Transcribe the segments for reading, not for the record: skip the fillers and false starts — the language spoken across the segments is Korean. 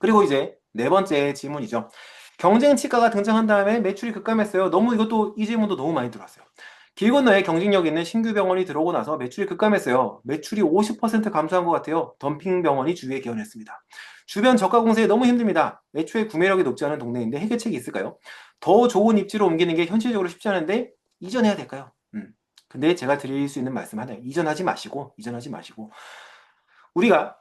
그리고 이제 네 번째 질문이죠. 경쟁 치과가 등장한 다음에 매출이 급감했어요. 너무 이것도 이 질문도 너무 많이 들어왔어요. 길 건너에 경쟁력 있는 신규 병원이 들어오고 나서 매출이 급감했어요. 매출이 50% 감소한 것 같아요. 덤핑 병원이 주위에 기원했습니다. 주변 저가 공세에 너무 힘듭니다. 애초에 구매력이 높지 않은 동네인데 해결책이 있을까요? 더 좋은 입지로 옮기는 게 현실적으로 쉽지 않은데 이전해야 될까요? 근데 제가 드릴 수 있는 말씀 하나요. 이전하지 마시고 우리가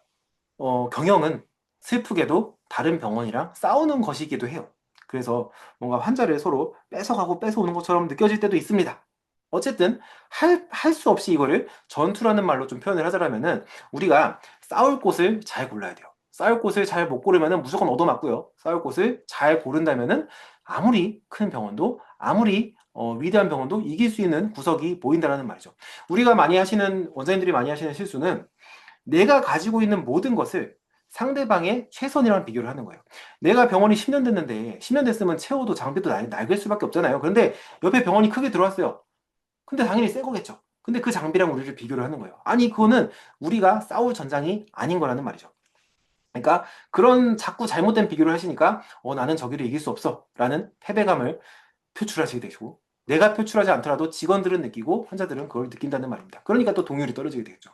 경영은 슬프게도 다른 병원이랑 싸우는 것이기도 해요. 그래서 뭔가 환자를 서로 뺏어가고 뺏어오는 것처럼 느껴질 때도 있습니다. 어쨌든 할 수 없이 이거를 전투라는 말로 좀 표현을 하자면은 우리가 싸울 곳을 잘 골라야 돼요. 싸울 곳을 잘 못 고르면은 무조건 얻어맞고요. 싸울 곳을 잘 고른다면은 아무리 큰 병원도 아무리 위대한 병원도 이길 수 있는 구석이 보인다라는 말이죠. 우리가 많이 하시는 원장님들이 많이 하시는 실수는 내가 가지고 있는 모든 것을 상대방의 최선이랑 비교를 하는 거예요. 내가 병원이 10년 됐는데 10년 됐으면 채워도 장비도 낡을 수밖에 없잖아요. 그런데 옆에 병원이 크게 들어왔어요. 근데 당연히 새 거겠죠. 근데 그 장비랑 우리를 비교를 하는 거예요. 아니 그거는 우리가 싸울 전장이 아닌 거라는 말이죠. 그러니까 그런 자꾸 잘못된 비교를 하시니까 나는 저기를 이길 수 없어 라는 패배감을 표출하시게 되시고 내가 표출하지 않더라도 직원들은 느끼고 환자들은 그걸 느낀다는 말입니다. 그러니까 또 동률이 떨어지게 되겠죠.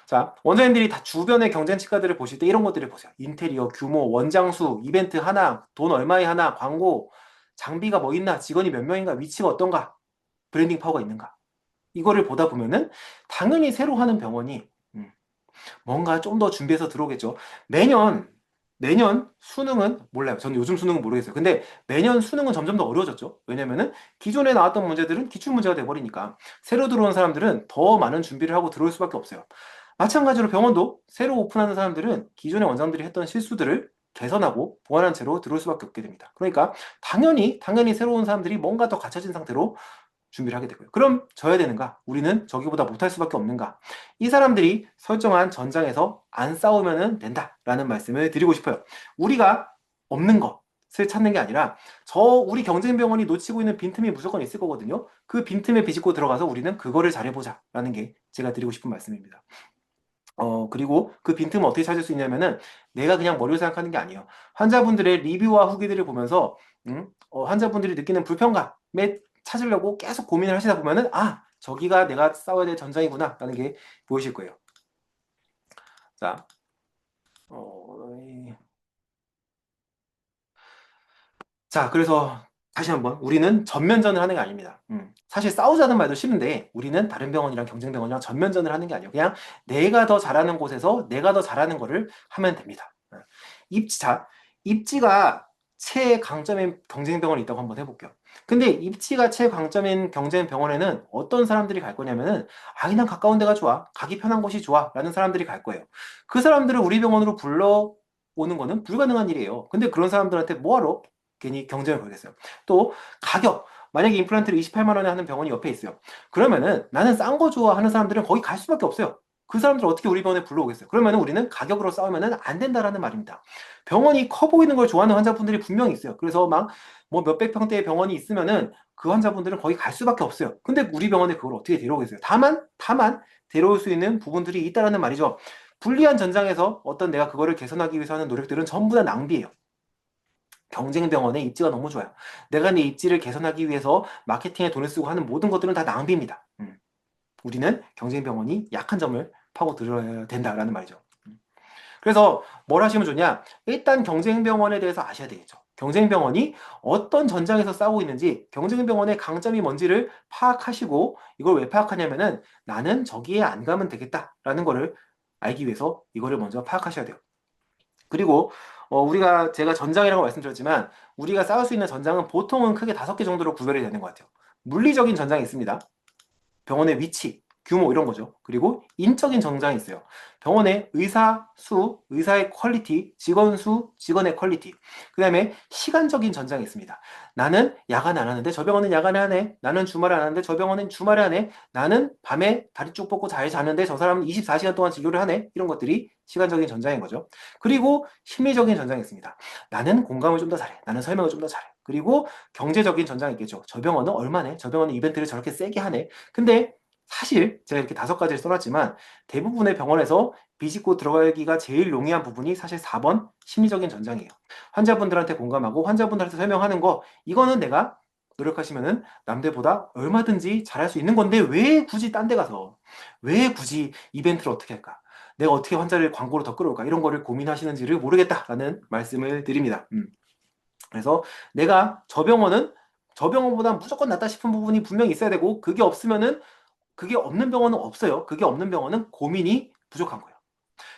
자, 원장님들이 다 주변의 경쟁 치과들을 보실 때 이런 것들을 보세요. 인테리어, 규모, 원장 수, 이벤트 하나, 돈 얼마에 하나, 광고, 장비가 뭐 있나, 직원이 몇 명인가, 위치가 어떤가, 브랜딩 파워가 있는가. 이거를 보다 보면은 당연히 새로 하는 병원이 뭔가 좀 더 준비해서 들어오겠죠. 내년 수능은 몰라요. 저는 요즘 수능은 모르겠어요. 근데 매년 수능은 점점 더 어려워졌죠. 왜냐면은 기존에 나왔던 문제들은 기출문제가 돼버리니까 새로 들어온 사람들은 더 많은 준비를 하고 들어올 수밖에 없어요. 마찬가지로 병원도 새로 오픈하는 사람들은 기존의 원장들이 했던 실수들을 개선하고 보완한 채로 들어올 수밖에 없게 됩니다. 그러니까 당연히 새로운 사람들이 뭔가 더 갖춰진 상태로 준비를 하게 되고요. 그럼 져야 되는가? 우리는 저기보다 못할 수밖에 없는가? 이 사람들이 설정한 전장에서 안 싸우면 된다라는 말씀을 드리고 싶어요. 우리가 없는 것을 찾는 게 아니라 우리 경쟁 병원이 놓치고 있는 빈틈이 무조건 있을 거거든요. 그 빈틈에 비집고 들어가서 우리는 그거를 잘해보자라는 게 제가 드리고 싶은 말씀입니다. 그리고 그 빈틈을 어떻게 찾을 수 있냐면은 내가 그냥 머리로 생각하는 게 아니에요. 환자분들의 리뷰와 후기들을 보면서 환자분들이 느끼는 불편감에 찾으려고 계속 고민을 하시다 보면은 저기가 내가 싸워야 될 전장이구나 라는 게 보이실 거예요. 자, 그래서 다시 한번 우리는 전면전을 하는 게 아닙니다. 사실 싸우자는 말도 싫은데 우리는 다른 병원이랑 경쟁 병원이랑 전면전을 하는 게 아니에요. 그냥 내가 더 잘하는 곳에서 내가 더 잘하는 거를 하면 됩니다. 입지가 최강점인 경쟁 병원이 있다고 한번 해볼게요. 근데 입지가 최강점인 경쟁 병원에는 어떤 사람들이 갈 거냐면은 그냥 가까운 데가 좋아, 가기 편한 곳이 좋아 라는 사람들이 갈 거예요. 그 사람들을 우리 병원으로 불러오는 거는 불가능한 일이에요. 근데 그런 사람들한테 뭐하러 괜히 경쟁을 걸겠어요. 또 가격, 만약에 임플란트를 28만 원에 하는 병원이 옆에 있어요. 그러면은 나는 싼 거 좋아하는 사람들은 거기 갈 수밖에 없어요. 그 사람들 어떻게 우리 병원에 불러오겠어요? 그러면 우리는 가격으로 싸우면 안 된다라는 말입니다. 병원이 커 보이는 걸 좋아하는 환자분들이 분명히 있어요. 그래서 막 뭐 몇백 평대의 병원이 있으면은 그 환자분들은 거기 갈 수밖에 없어요. 근데 우리 병원에 그걸 어떻게 데려오겠어요? 다만 데려올 수 있는 부분들이 있다라는 말이죠. 불리한 전장에서 어떤 내가 그거를 개선하기 위해서 하는 노력들은 전부 다 낭비예요. 경쟁 병원의 입지가 너무 좋아요. 내가 내 입지를 개선하기 위해서 마케팅에 돈을 쓰고 하는 모든 것들은 다 낭비입니다. 우리는 경쟁 병원이 약한 점을 파고 들어야 된다라는 말이죠. 그래서 뭘 하시면 좋냐? 일단 경쟁 병원에 대해서 아셔야 되겠죠. 경쟁 병원이 어떤 전장에서 싸우고 있는지, 경쟁 병원의 강점이 뭔지를 파악하시고, 이걸 왜 파악하냐면은 나는 저기에 안 가면 되겠다라는 거를 알기 위해서 이거를 먼저 파악하셔야 돼요. 그리고 제가 전장이라고 말씀드렸지만 우리가 싸울 수 있는 전장은 보통은 크게 5개 정도로 구별이 되는 것 같아요. 물리적인 전장이 있습니다. 병원의 위치, 규모 이런 거죠. 그리고 인적인 전장이 있어요. 병원의 의사 수, 의사의 퀄리티, 직원 수, 직원의 퀄리티. 그 다음에 시간적인 전장이 있습니다. 나는 야간 안 하는데 저 병원은 야간에 하네. 나는 주말에 안 하는데 저 병원은 주말에 하네. 나는 밤에 다리 쭉 뻗고 잘 자는데 저 사람은 24시간 동안 진료를 하네. 이런 것들이 시간적인 전장인 거죠. 그리고 심리적인 전장이 있습니다. 나는 공감을 좀 더 잘해. 나는 설명을 좀 더 잘해. 그리고 경제적인 전장이 있겠죠. 저 병원은 얼마네? 저 병원은 이벤트를 저렇게 세게 하네. 근데 사실 제가 이렇게 5가지를 써놨지만 대부분의 병원에서 비집고 들어가기가 제일 용이한 부분이 사실 4번 심리적인 전장이에요. 환자분들한테 공감하고 환자분들한테 설명하는 거, 이거는 내가 노력하시면은 남들보다 얼마든지 잘할 수 있는 건데 왜 굳이 딴 데 가서 왜 굳이 이벤트를 어떻게 할까? 내가 어떻게 환자를 광고로 더 끌어올까? 이런 거를 고민하시는지를 모르겠다라는 말씀을 드립니다. 그래서 내가 저 병원보다 무조건 낫다 싶은 부분이 분명히 있어야 되고, 그게 없으면은, 그게 없는 병원은 없어요. 그게 없는 병원은 고민이 부족한 거예요.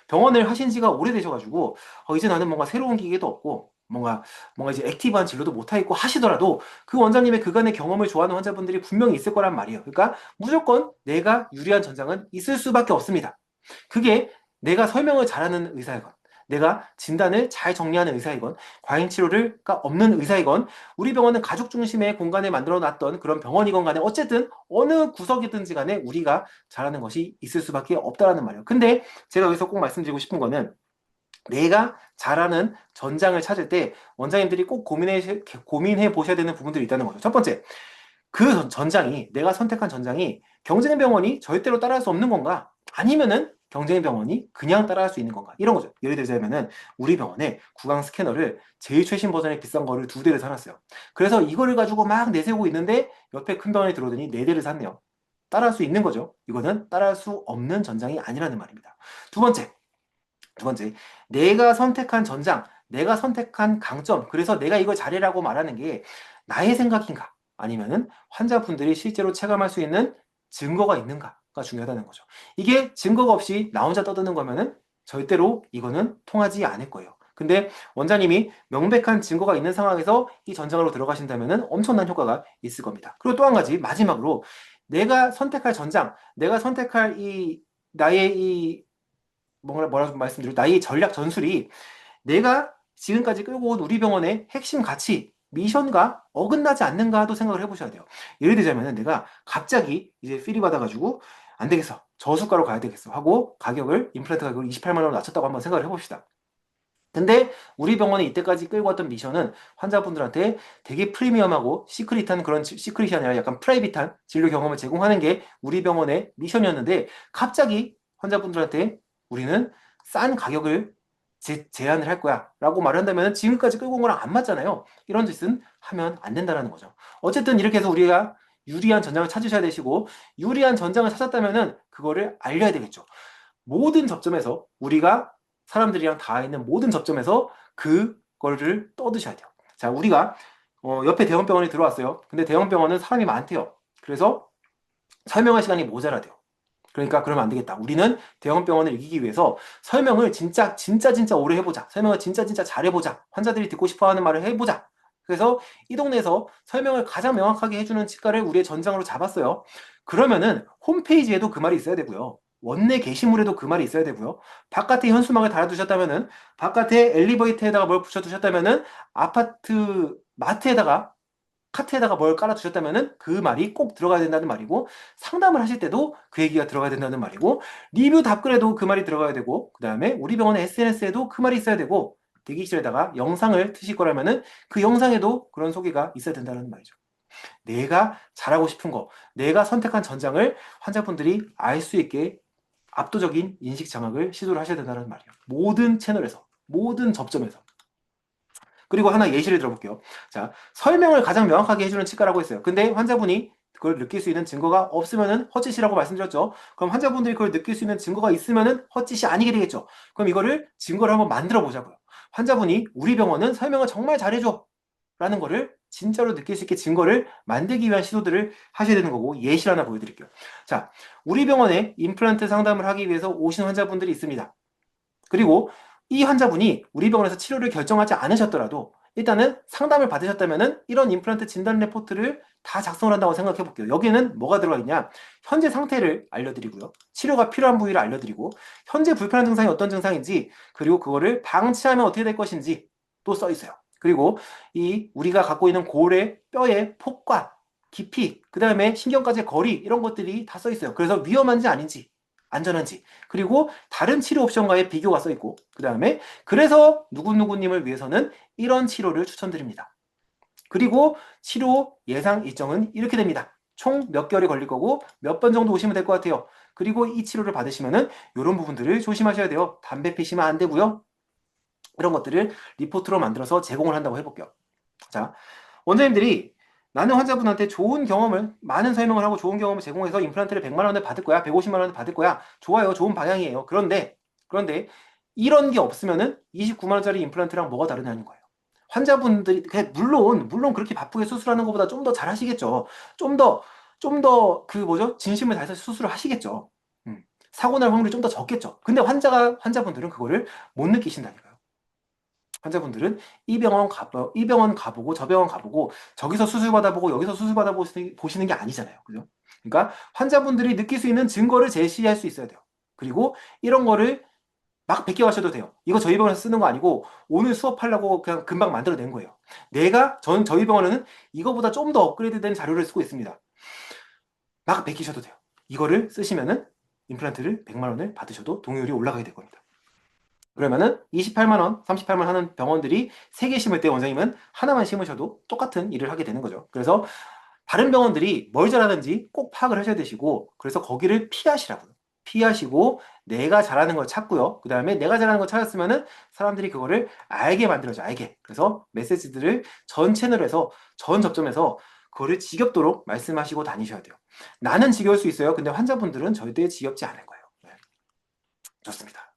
병원을 하신 지가 오래되셔가지고 이제 나는 뭔가 새로운 기계도 없고 뭔가 이제 액티브한 진료도 못하겠고 하시더라도 그 원장님의 그간의 경험을 좋아하는 환자분들이 분명히 있을 거란 말이에요. 그러니까 무조건 내가 유리한 전장은 있을 수밖에 없습니다. 그게 내가 설명을 잘하는 의사이건, 내가 진단을 잘 정리하는 의사이건, 과잉치료가 없는 의사이건, 우리 병원은 가족 중심의 공간을 만들어 놨던 그런 병원이건 간에 어쨌든 어느 구석이든지 간에 우리가 잘하는 것이 있을 수밖에 없다라는 말이에요. 근데 제가 여기서 꼭 말씀드리고 싶은 거는, 내가 잘하는 전장을 찾을 때 원장님들이 꼭 고민해 보셔야 되는 부분들이 있다는 거죠. 첫 번째, 그 전장이, 내가 선택한 전장이 경쟁 병원이 절대로 따라할 수 없는 건가? 아니면은 경쟁 병원이 그냥 따라할 수 있는 건가? 이런 거죠. 예를 들자면은 우리 병원에 구강 스캐너를 제일 최신 버전의 비싼 거를 2대를 사놨어요. 그래서 이거를 가지고 막 내세우고 있는데 옆에 큰 병원에 들어오더니 4대를 샀네요. 따라할 수 있는 거죠. 이거는 따라할 수 없는 전장이 아니라는 말입니다. 두 번째, 내가 선택한 전장, 내가 선택한 강점, 그래서 내가 이걸 잘해라고 말하는 게 나의 생각인가? 아니면은 환자분들이 실제로 체감할 수 있는 증거가 있는가가 중요하다는 거죠. 이게 증거가 없이 나 혼자 떠드는 거면은 절대로 이거는 통하지 않을 거예요. 근데 원장님이 명백한 증거가 있는 상황에서 이 전장으로 들어가신다면은 엄청난 효과가 있을 겁니다. 그리고 또 한 가지, 마지막으로 내가 선택할 전장, 내가 선택할 나의 뭐라고 말씀드려, 나의 전략 전술이 내가 지금까지 끌고 온 우리 병원의 핵심 가치, 미션과 어긋나지 않는가도 생각을 해보셔야 돼요. 예를 들자면 내가 갑자기 이제 필이 받아가지고 안 되겠어, 저수가로 가야 되겠어 하고 임플란트 가격을 28만 원으로 낮췄다고 한번 생각을 해봅시다. 근데 우리 병원이 이때까지 끌고 왔던 미션은 환자분들한테 되게 프리미엄하고 시크릿한, 그런 시크릿이 아니라 약간 프라이빗한 진료 경험을 제공하는 게 우리 병원의 미션이었는데, 갑자기 환자분들한테 우리는 싼 가격을 제안을 할 거야 라고 말을 한다면 지금까지 끌고 온 거랑 안 맞잖아요. 이런 짓은 하면 안 된다는 거죠. 어쨌든 이렇게 해서 우리가 유리한 전장을 찾으셔야 되시고, 유리한 전장을 찾았다면 그거를 알려야 되겠죠. 모든 접점에서, 우리가 사람들이랑 다 있는 모든 접점에서 그거를 떠드셔야 돼요. 자, 우리가 옆에 대형 병원에 들어왔어요. 근데 대형 병원은 사람이 많대요. 그래서 설명할 시간이 모자라대요. 그러니까 그러면 안 되겠다. 우리는 대형 병원을 이기기 위해서 설명을 진짜 오래 해보자. 설명을 진짜 잘 해보자. 환자들이 듣고 싶어하는 말을 해보자. 그래서 이 동네에서 설명을 가장 명확하게 해주는 치과를 우리의 전장으로 잡았어요. 그러면은 홈페이지에도 그 말이 있어야 되고요. 원내 게시물에도 그 말이 있어야 되고요. 바깥에 현수막을 달아두셨다면은, 바깥에 엘리베이터에다가 뭘 붙여두셨다면은, 아파트 마트에다가, 카트에다가 뭘 깔아두셨다면은 그 말이 꼭 들어가야 된다는 말이고, 상담을 하실 때도 그 얘기가 들어가야 된다는 말이고, 리뷰 답글에도 그 말이 들어가야 되고, 그 다음에 우리 병원의 SNS에도 그 말이 있어야 되고, 대기실에다가 영상을 트실 거라면은 그 영상에도 그런 소개가 있어야 된다는 말이죠. 내가 잘하고 싶은 거, 내가 선택한 전장을 환자분들이 알 수 있게 압도적인 인식 장악을 시도를 하셔야 된다는 말이에요. 모든 채널에서, 모든 접점에서. 그리고 하나 예시를 들어볼게요. 자, 설명을 가장 명확하게 해주는 치과라고 했어요. 근데 환자분이 그걸 느낄 수 있는 증거가 없으면은 헛짓이라고 말씀드렸죠. 그럼 환자분들이 그걸 느낄 수 있는 증거가 있으면은 헛짓이 아니게 되겠죠. 그럼 이거를 증거를 한번 만들어 보자고요. 환자분이 우리 병원은 설명을 정말 잘해줘 라는 거를 진짜로 느낄 수 있게 증거를 만들기 위한 시도들을 하셔야 되는 거고, 예시를 하나 보여드릴게요. 자, 우리 병원에 임플란트 상담을 하기 위해서 오신 환자분들이 있습니다. 그리고 이 환자분이 우리 병원에서 치료를 결정하지 않으셨더라도 일단은 상담을 받으셨다면은 이런 임플란트 진단 레포트를 다 작성을 한다고 생각해 볼게요. 여기에는 뭐가 들어가 있냐? 현재 상태를 알려드리고요. 치료가 필요한 부위를 알려드리고, 현재 불편한 증상이 어떤 증상인지, 그리고 그거를 방치하면 어떻게 될 것인지 또 써 있어요. 그리고 우리가 갖고 있는 골의 뼈의 폭과 깊이, 그 다음에 신경까지의 거리, 이런 것들이 다 써 있어요. 그래서 위험한지 아닌지, 안전한지, 그리고 다른 치료 옵션과의 비교가 써 있고, 그 다음에 그래서 누구누구님을 위해서는 이런 치료를 추천드립니다. 그리고 치료 예상 일정은 이렇게 됩니다. 총 몇 개월이 걸릴 거고 몇 번 정도 오시면 될 것 같아요. 그리고 이 치료를 받으시면은 이런 부분들을 조심하셔야 돼요. 담배 피시면 안 되고요. 이런 것들을 리포트로 만들어서 제공을 한다고 해볼게요. 자, 원장님들이 나는 환자분한테 좋은 경험을, 많은 설명을 하고 좋은 경험을 제공해서 임플란트를 100만 원을 받을 거야, 150만 원을 받을 거야. 좋아요. 좋은 방향이에요. 그런데 이런 게 없으면은 29만 원짜리 임플란트랑 뭐가 다르냐는 거예요. 환자분들이 물론 그렇게 바쁘게 수술하는 것보다 좀 더 잘하시겠죠. 좀 더 그 뭐죠? 진심을 다해서 수술을 하시겠죠. 사고 날 확률이 좀 더 적겠죠. 근데 환자분들은 그거를 못 느끼신다니까요. 환자분들은 이 병원 가보고 저 병원 가보고 저기서 수술 받아보고 여기서 수술 받아보시는 게 아니잖아요. 그죠? 그러니까 환자분들이 느낄 수 있는 증거를 제시할 수 있어야 돼요. 그리고 이런 거를 막 베껴가셔도 돼요. 이거 저희 병원에서 쓰는 거 아니고 오늘 수업하려고 그냥 금방 만들어낸 거예요. 저희 병원에는 이거보다 좀 더 업그레이드된 자료를 쓰고 있습니다. 막 베끼셔도 돼요. 이거를 쓰시면은 임플란트를 100만 원을 받으셔도 동의율이 올라가게 될 겁니다. 그러면은 28만 원, 38만 원 하는 병원들이 3개 심을 때 원장님은 하나만 심으셔도 똑같은 일을 하게 되는 거죠. 그래서 다른 병원들이 뭘 잘하는지 꼭 파악을 하셔야 되시고, 그래서 거기를 피하시라고요. 피하시고 내가 잘하는 걸 찾고요. 그 다음에 내가 잘하는 걸 찾았으면은 사람들이 그거를 알게 만들어줘, 알게. 그래서 메시지들을 전 채널에서, 전 접점에서 그거를 지겹도록 말씀하시고 다니셔야 돼요. 나는 지겨울 수 있어요. 근데 환자분들은 절대 지겹지 않을 거예요. 네. 좋습니다.